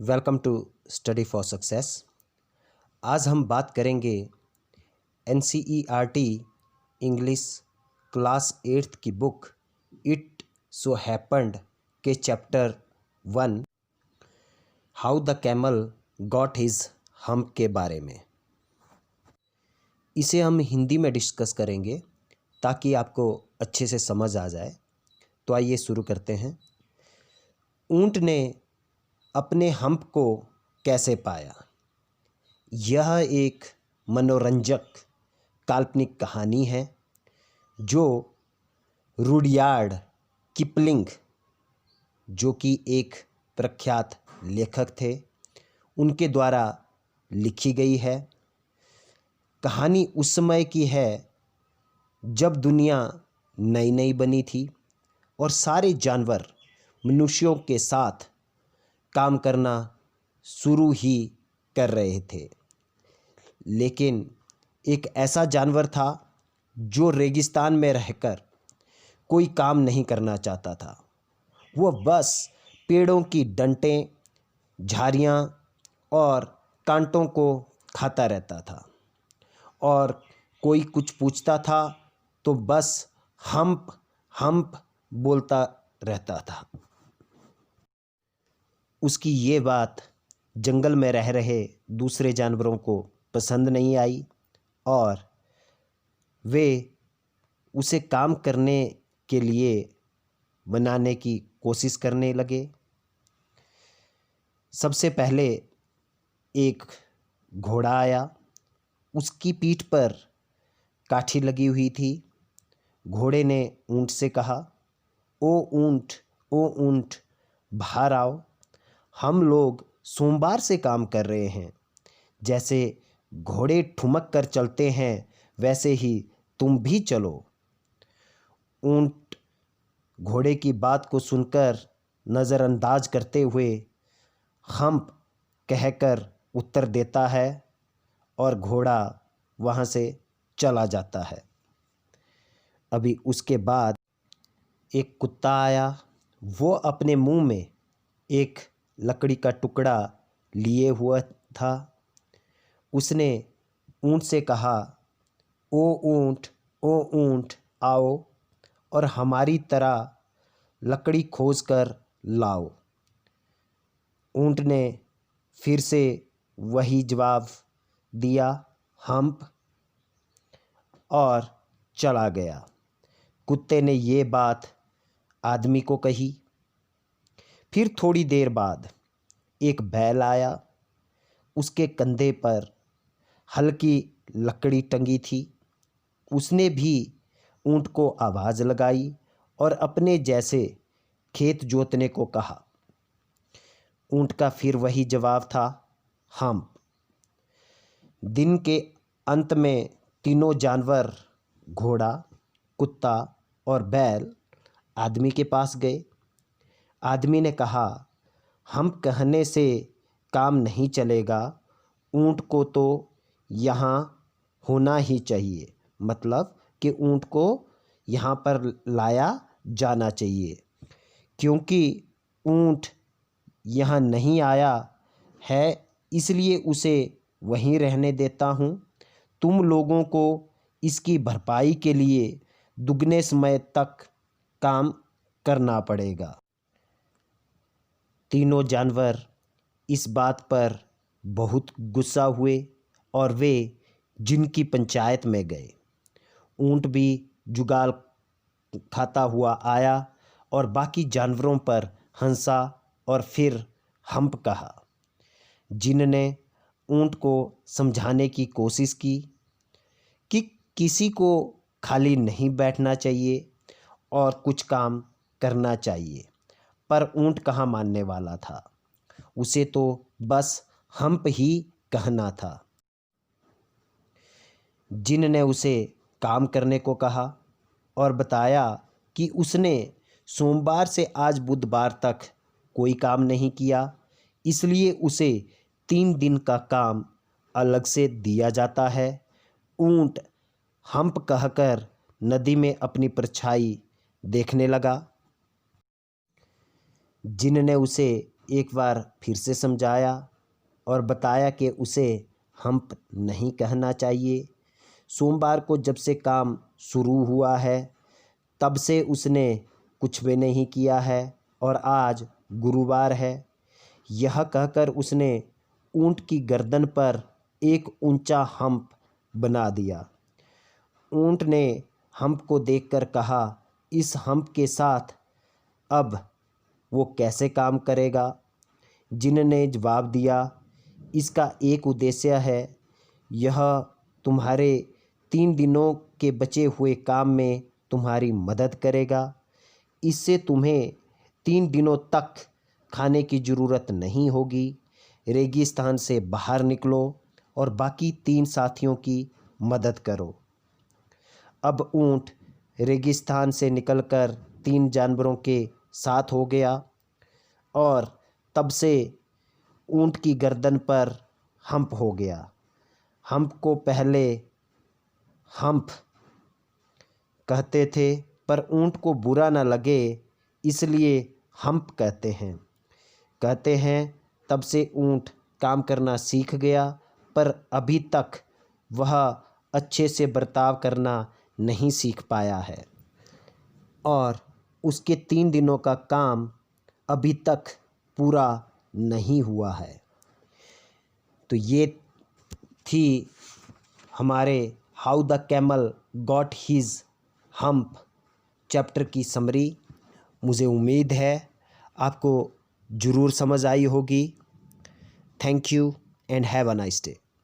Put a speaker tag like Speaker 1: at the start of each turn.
Speaker 1: Welcome to study for success. आज हम बात करेंगे NCERT इंग्लिश क्लास 8th की बुक इट सो हैपेंड के chapter 1 how the camel got his hump के बारे में। इसे हम हिंदी में डिस्कस करेंगे ताकि आपको अच्छे से समझ आ जाए। तो आइए शुरू करते हैं। ऊंट ने अपने हम्प को कैसे पाया? यह एक मनोरंजक काल्पनिक कहानी है जो रुडयार्ड किपलिंग, जो कि एक प्रख्यात लेखक थे, उनके द्वारा लिखी गई है। कहानी उस समय की है जब दुनिया नई नई बनी थी और सारे जानवर मनुष्यों के साथ काम करना शुरू ही कर रहे थे। लेकिन एक ऐसा जानवर था जो रेगिस्तान में रहकर कोई काम नहीं करना चाहता था। वह बस पेड़ों की डंटें, झाड़ियाँ और कांटों को खाता रहता था और कोई कुछ पूछता था तो बस हम्प हम्प बोलता रहता था। उसकी ये बात जंगल में रह रहे दूसरे जानवरों को पसंद नहीं आई और वे उसे काम करने के लिए बनाने की कोशिश करने लगे। सबसे पहले एक घोड़ा आया। उसकी पीठ पर काठी लगी हुई थी। घोड़े ने ऊंट से कहा, ओ ऊंट, बाहर आओ। हम लोग सोमवार से काम कर रहे हैं। जैसे घोड़े ठुमक कर चलते हैं वैसे ही तुम भी चलो। ऊंट घोड़े की बात को सुनकर नज़रअंदाज करते हुए हम्प कहकर उत्तर देता है और घोड़ा वहाँ से चला जाता है। अभी उसके बाद एक कुत्ता आया। वो अपने मुंह में एक लकड़ी का टुकड़ा लिए हुआ था। उसने ऊंट से कहा, ओ ऊंट आओ और हमारी तरह लकड़ी खोज कर लाओ। ऊंट ने फिर से वही जवाब दिया, हम्प, और चला गया। कुत्ते ने ये बात आदमी को कही। फिर थोड़ी देर बाद एक बैल आया। उसके कंधे पर हल्की लकड़ी टंगी थी। उसने भी ऊंट को आवाज़ लगाई और अपने जैसे खेत जोतने को कहा। ऊंट का फिर वही जवाब था, हम्प। दिन के अंत में तीनों जानवर, घोड़ा, कुत्ता और बैल, आदमी के पास गए। आदमी ने कहा, हम्प कहने से काम नहीं चलेगा। ऊंट को तो यहाँ होना ही चाहिए, मतलब कि ऊंट को यहाँ पर लाया जाना चाहिए। क्योंकि ऊंट यहाँ नहीं आया है इसलिए उसे वहीं रहने देता हूँ। तुम लोगों को इसकी भरपाई के लिए दुगने समय तक काम करना पड़ेगा। तीनों जानवर इस बात पर बहुत गुस्सा हुए और वे जिनकी पंचायत में गए। ऊंट भी जुगाल खाता हुआ आया और बाकी जानवरों पर हंसा और फिर हम्प कहा। जिन ने ऊंट को समझाने की कोशिश की कि किसी को खाली नहीं बैठना चाहिए और कुछ काम करना चाहिए, पर ऊंट कहाँ मानने वाला था। उसे तो बस हम्प ही कहना था। जिन ने उसे काम करने को कहा और बताया कि उसने सोमवार से आज बुधवार तक कोई काम नहीं किया, इसलिए उसे 3 दिन का काम अलग से दिया जाता है। ऊंट हम्प कहकर नदी में अपनी परछाई देखने लगा। जिन ने उसे एक बार फिर से समझाया और बताया कि उसे हम्प नहीं कहना चाहिए। सोमवार को जब से काम शुरू हुआ है तब से उसने कुछ भी नहीं किया है और आज गुरुवार है। यह कहकर उसने ऊंट की गर्दन पर एक ऊंचा हम्प बना दिया। ऊंट ने हम्प को देखकर कहा, इस हम्प के साथ अब वो कैसे काम करेगा? जिन ने जवाब दिया, इसका एक उद्देश्य है, यह तुम्हारे 3 दिनों के बचे हुए काम में तुम्हारी मदद करेगा। इससे तुम्हें 3 दिनों तक खाने की ज़रूरत नहीं होगी। रेगिस्तान से बाहर निकलो और बाकी 3 साथियों की मदद करो। अब ऊंट रेगिस्तान से निकलकर 3 जानवरों के साथ हो गया और तब से ऊंट की गर्दन पर हम्प हो गया। हम्प को पहले हम्प कहते थे, पर ऊंट को बुरा न लगे इसलिए हम्प कहते हैं। तब से ऊंट काम करना सीख गया, पर अभी तक वह अच्छे से बर्ताव करना नहीं सीख पाया है और उसके 3 दिनों का काम अभी तक पूरा नहीं हुआ है। तो ये थी हमारे how the camel got his hump chapter की समरी। मुझे उम्मीद है आपको ज़रूर समझ आई होगी। Thank you and have a nice day.